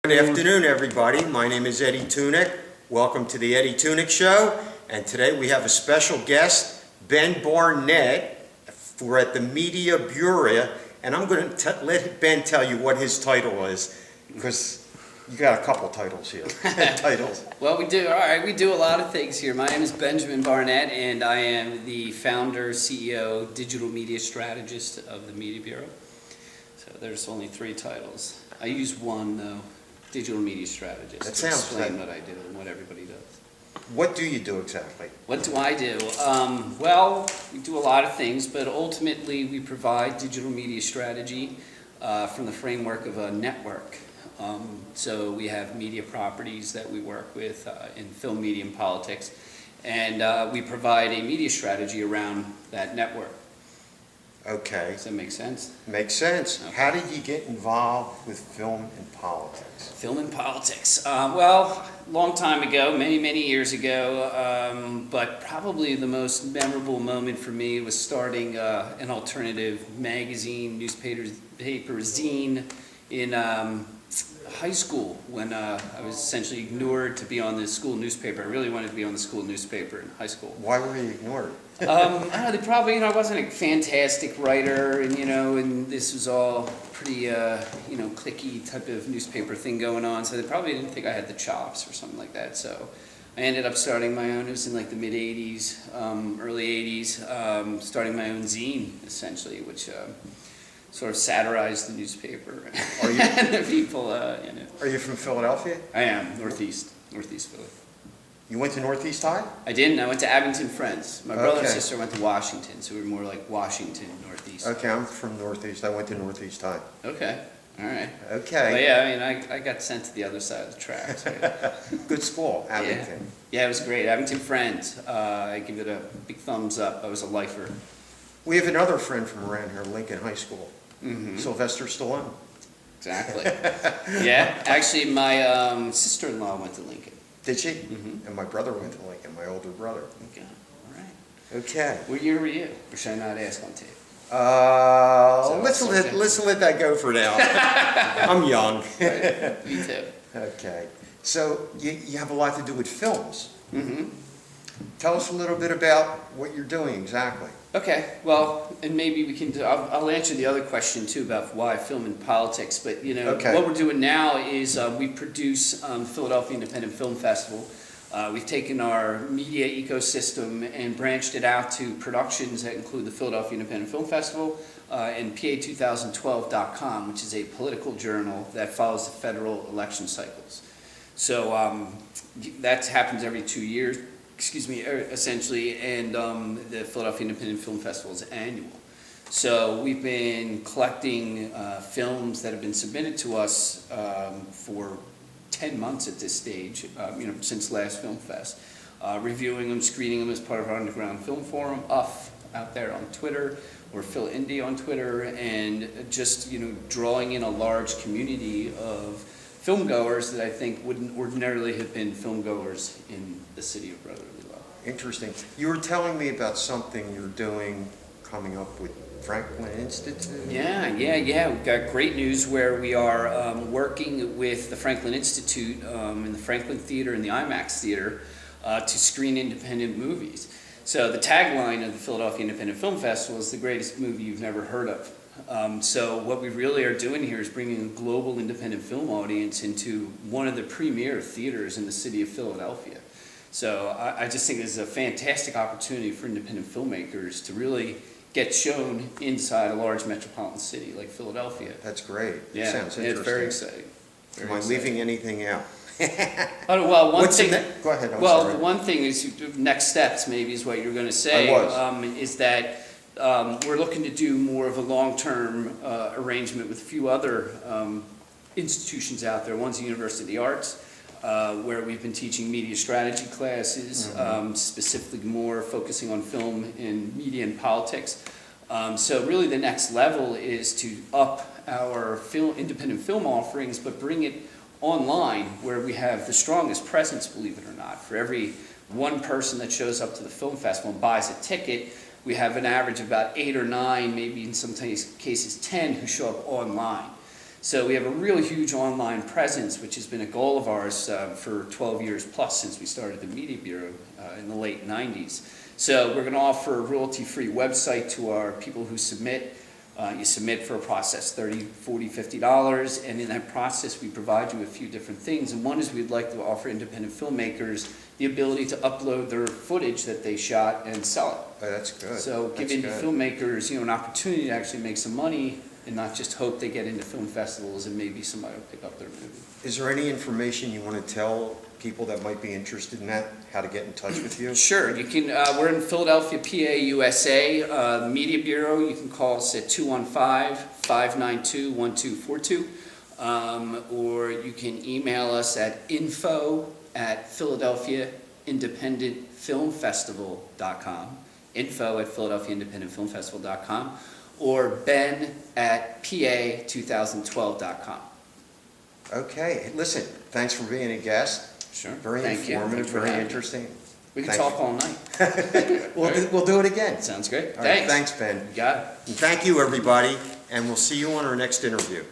Good afternoon, everybody. My name is Eddie Tunick. Welcome to the Eddie Tunick Show. And today we have a special guest, Ben Barnett. We're at the Media Bureau, and I'm going to let Ben tell you what his title is, because you got a couple titles here. Titles. Well, we do. All right, we do a lot of things here. My name is Benjamin Barnett, and I am the founder, CEO, digital media strategist of the Media Bureau. So there's only 3 titles. I use one, though. Digital media strategist. That to sounds explain like- what I do and what everybody does. What do you do exactly? What do I do? Well, we do a lot of things, but ultimately we provide digital media strategy from the framework of a network. So we have media properties that we work with in film, media, and politics, and we provide a media strategy around that network. Okay. Does that make sense? Makes sense. Okay. How did you get involved with film and politics? Film and politics. Well, long time ago, many years ago, but probably the most memorable moment for me was starting an alternative magazine, newspaper, zine in high school when I was essentially ignored to be on the school newspaper. I really wanted to be on the school newspaper in high school. Why were you ignored? I don't know, they probably, I wasn't a fantastic writer, and and this was all pretty, cliquey type of newspaper thing going on, so they probably didn't think I had the chops or something like that, so I ended up starting my own. It was in like the mid-'80s, early '80s, starting my own zine, essentially, which sort of satirized the newspaper and the people, Are you from Philadelphia? I am, Northeast Philly. You went to Northeast High? I didn't. I went to Abington Friends. My brother and Okay. sister went to Washington, so we were more like Washington, Northeast. Okay, I'm from Northeast. I went to Northeast High. Okay. All right. Okay. But yeah, I mean, I got sent to the other side of the tracks. Right? Good school, Abington. Yeah, it was great. Abington Friends. I give it a big thumbs up. I was a lifer. We have another friend from around here, Lincoln High School, Mm-hmm. Sylvester Stallone. Exactly. Yeah. Actually, my sister-in-law went to Lincoln. Did she? Mm-hmm. And my brother went to Lincoln, my older brother. Okay. All right. Okay. What year were you? Or should I not ask on tape? Let's let that go for now. I'm young. Right. Me too. Okay. So you have a lot to do with films. Mm-hmm. Tell us a little bit about what you're doing exactly. Okay, well, and maybe we can, I'll answer the other question too about why film and politics, but Okay. what we're doing now is we produce Philadelphia Independent Film Festival. We've taken our media ecosystem and branched it out to productions that include the Philadelphia Independent Film Festival and PA2012.com, which is a political journal that follows the federal election cycles. So that happens every 2 years. Essentially, and the Philadelphia Independent Film Festival is annual. So we've been collecting films that have been submitted to us for 10 months at this stage, since last Film Fest, reviewing them, screening them as part of our Underground Film Forum, out there on Twitter, or Phil Indie on Twitter, and just drawing in a large community of film goers that I think wouldn't ordinarily have been film goers in the city of Brotherly Love. Interesting. You were telling me about something you're doing coming up with Franklin Institute. Yeah. We've got great news where we are working with the Franklin Institute in the Franklin Theater and the IMAX Theater to screen independent movies. So the tagline of the Philadelphia Independent Film Festival is the greatest movie you've never heard of. So what we really are doing here is bringing a global independent film audience into one of the premier theaters in the city of Philadelphia. So I just think this is a fantastic opportunity for independent filmmakers to really get shown inside a large metropolitan city like Philadelphia. That's great. Yeah, Sounds interesting. it's very exciting. Am I leaving anything out? Oh, well, one What's thing. Go ahead. I'm Well, sorry. the one thing is next steps. Maybe is what you're going to say. I was. Is that we're looking to do more of a long-term arrangement with a few other institutions out there. One's the University of the Arts, where we've been teaching media strategy classes, specifically more focusing on film and media and politics. So really the next level is to up our independent film offerings, but bring it online where we have the strongest presence, believe it or not. For every one person that shows up to the film festival and buys a ticket, we have an average of about 8 or 9, maybe in some cases 10, who show up online. So we have a really huge online presence, which has been a goal of ours for 12 years plus since we started the Media Bureau in the late 90s. So we're going to offer a royalty-free website to our people who submit. You submit for a process, $30, $40, $50, and in that process we provide you a few different things. And one is we'd like to offer independent filmmakers the ability to upload their footage that they shot and sell it. Oh, that's good. So That's giving good. filmmakers, an opportunity to actually make some money and not just hope they get into film festivals and maybe somebody will pick up their movie. Is there any information you want to tell people that might be interested in that, how to get in touch with you? Sure, you can, we're in Philadelphia, PA, USA. Media Bureau, you can call us at 215-592-1242. Or you can email us at info@philadelphiaindependentfilmfestival.com, info@philadelphiaindependentfilmfestival.com, or ben@pa2012.com. Okay, listen, thanks for being a guest. Sure. Very Thank you. informative, Thanks for very having me. interesting. We can Thank talk you. all night. We'll do it again. Sounds great. All right, Thanks. thanks, Ben. You got it. And thank you, everybody, and we'll see you on our next interview.